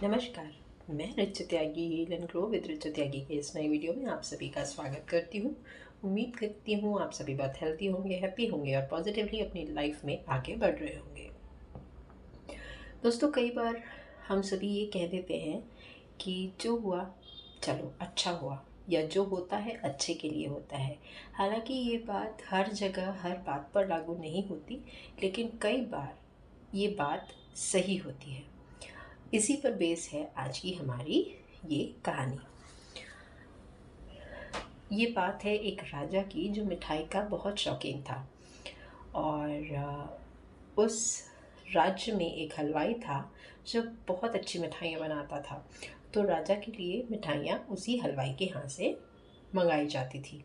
नमस्कार। मैं Richa Tyagi heal and glow with Richa Tyagi के इस नई वीडियो में आप सभी का स्वागत करती हूँ। उम्मीद करती हूँ आप सभी बहुत हेल्थी होंगे, हैप्पी होंगे और पॉजिटिवली अपनी लाइफ में आगे बढ़ रहे होंगे। दोस्तों, कई बार हम सभी ये कह देते हैं कि जो हुआ चलो अच्छा हुआ, या जो होता है अच्छे के लिए होता है। हालांकि ये बात हर जगह हर बात पर लागू नहीं होती, लेकिन कई बार ये बात सही होती है। इसी पर बेस है आज की हमारी ये कहानी। ये बात है एक राजा की जो मिठाई का बहुत शौकीन था। और उस राज्य में एक हलवाई था जो बहुत अच्छी मिठाइयाँ बनाता था। तो राजा के लिए मिठाइयाँ उसी हलवाई के यहाँ से मंगाई जाती थी।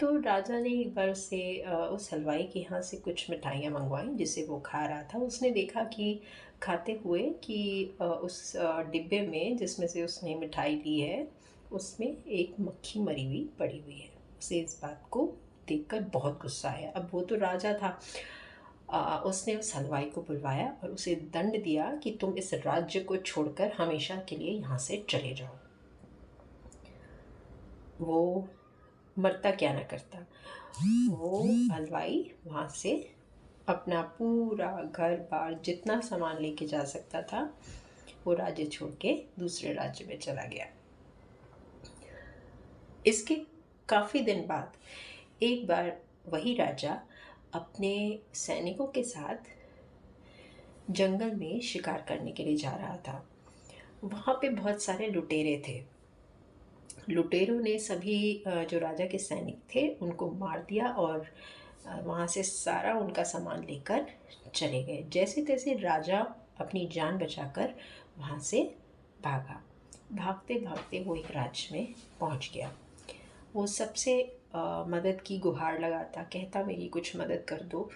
तो राजा ने एक बार उससे उस हलवाई के यहाँ से कुछ मिठाइयाँ मंगवाई जिसे वो खा रहा था। उसने देखा कि खाते हुए कि उस डिब्बे में जिसमें से उसने मिठाई ली है उसमें एक मक्खी मरी हुई पड़ी हुई है। उसे इस बात को देखकर बहुत गुस्सा आया। अब वो तो राजा था। उसने उस हलवाई को बुलवाया और उसे दंड दिया कि तुम इस राज्य को छोड़कर हमेशा के लिए यहाँ से चले जाओ। वो मरता क्या ना करता, वो हलवाई वहाँ से अपना पूरा घर बार जितना सामान लेके जा सकता था वो राज्य छोड़ के दूसरे राज्य में चला गया। इसके काफ़ी दिन बाद एक बार वही राजा अपने सैनिकों के साथ जंगल में शिकार करने के लिए जा रहा था। वहाँ पे बहुत सारे लुटेरे थे। लुटेरों ने सभी जो राजा के सैनिक थे उनको मार दिया और वहाँ से सारा उनका सामान लेकर चले गए। जैसे तैसे राजा अपनी जान बचाकर वहाँ से भागा। भागते भागते वो एक राज्य में पहुँच गया। वो सबसे मदद की गुहार लगाता, कहता मेरी कुछ मदद कर दो।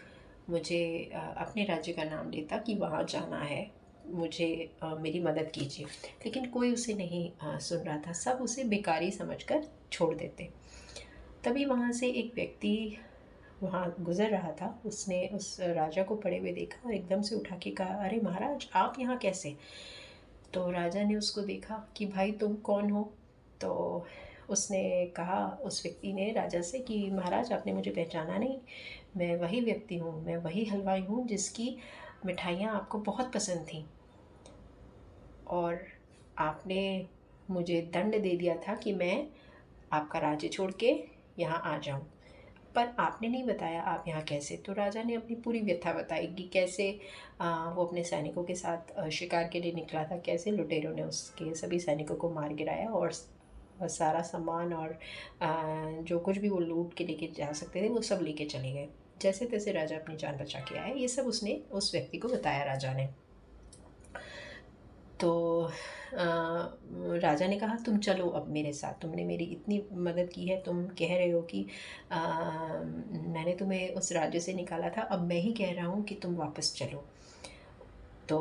मुझे अपने राज्य का नाम लेता कि वहाँ जाना है, मुझे मेरी मदद कीजिए। लेकिन कोई उसे नहीं सुन रहा था। सब उसे बेकारी समझकर छोड़ देते। तभी वहाँ से एक व्यक्ति वहाँ गुज़र रहा था। उसने उस राजा को पड़े हुए देखा और एकदम से उठा के कहा, अरे महाराज, आप यहाँ कैसे? तो राजा ने उसको देखा कि भाई तुम कौन हो? तो उसने कहा, उस व्यक्ति ने राजा से कि महाराज आपने मुझे पहचाना नहीं, मैं वही व्यक्ति हूँ, मैं वही हलवाई हूँ जिसकी मिठाइयाँ आपको बहुत पसंद थीं और आपने मुझे दंड दे दिया था कि मैं आपका राज्य छोड़ के यहाँ आ जाऊँ, पर आपने नहीं बताया आप यहाँ कैसे। तो राजा ने अपनी पूरी व्यथा बताई कि कैसे वो अपने सैनिकों के साथ शिकार के लिए निकला था, कैसे लुटेरों ने उसके सभी सैनिकों को मार गिराया और सारा सामान और जो कुछ भी वो लूट के लेके जा सकते थे वो सब लेके चले गए। जैसे तैसे राजा अपनी जान बचा के आया। ये सब उसने उस व्यक्ति को बताया राजा ने। तो राजा ने कहा, तुम चलो अब मेरे साथ, तुमने मेरी इतनी मदद की है, तुम कह रहे हो कि मैंने तुम्हें उस राज्य से निकाला था, अब मैं ही कह रहा हूँ कि तुम वापस चलो। तो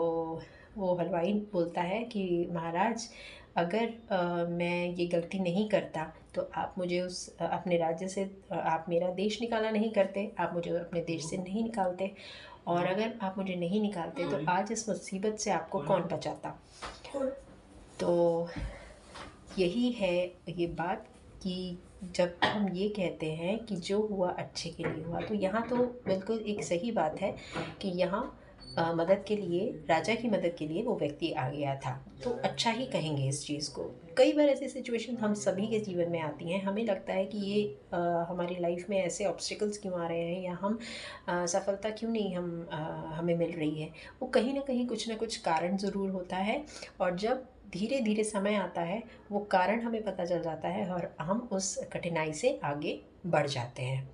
वो हलवाई बोलता है कि महाराज, अगर मैं ये गलती नहीं करता तो आप मुझे अपने राज्य से आप मेरा देश निकाला नहीं करते, आप मुझे अपने देश से नहीं निकालते, और अगर आप मुझे नहीं निकालते तो आज इस मुसीबत से आपको कौन बचाता। तो यही है ये बात कि जब हम ये कहते हैं कि जो हुआ अच्छे के लिए हुआ, तो यहाँ तो बिल्कुल एक सही बात है कि यहाँ मदद के लिए, राजा की मदद के लिए वो व्यक्ति आ गया था, तो अच्छा ही कहेंगे इस चीज़ को। कई बार ऐसी सिचुएशन हम सभी के जीवन में आती हैं। हमें लगता है कि ये हमारी लाइफ में ऐसे ऑब्स्टिकल्स क्यों आ रहे हैं, या हम सफलता क्यों नहीं हमें मिल रही है। वो कहीं ना कहीं कुछ ना कुछ कारण ज़रूर होता है, और जब धीरे धीरे समय आता है वो कारण हमें पता चल जाता है और हम उस कठिनाई से आगे बढ़ जाते हैं।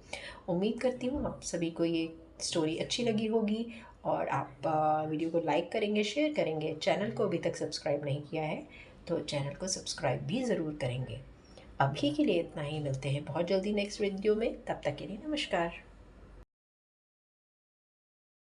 उम्मीद करती हूँ आप सभी को ये स्टोरी अच्छी लगी होगी और आप वीडियो को लाइक करेंगे, शेयर करेंगे। चैनल को अभी तक सब्सक्राइब नहीं किया है तो चैनल को सब्सक्राइब भी ज़रूर करेंगे। अभी के लिए इतना ही, मिलते हैं बहुत जल्दी नेक्स्ट वीडियो में। तब तक के लिए नमस्कार।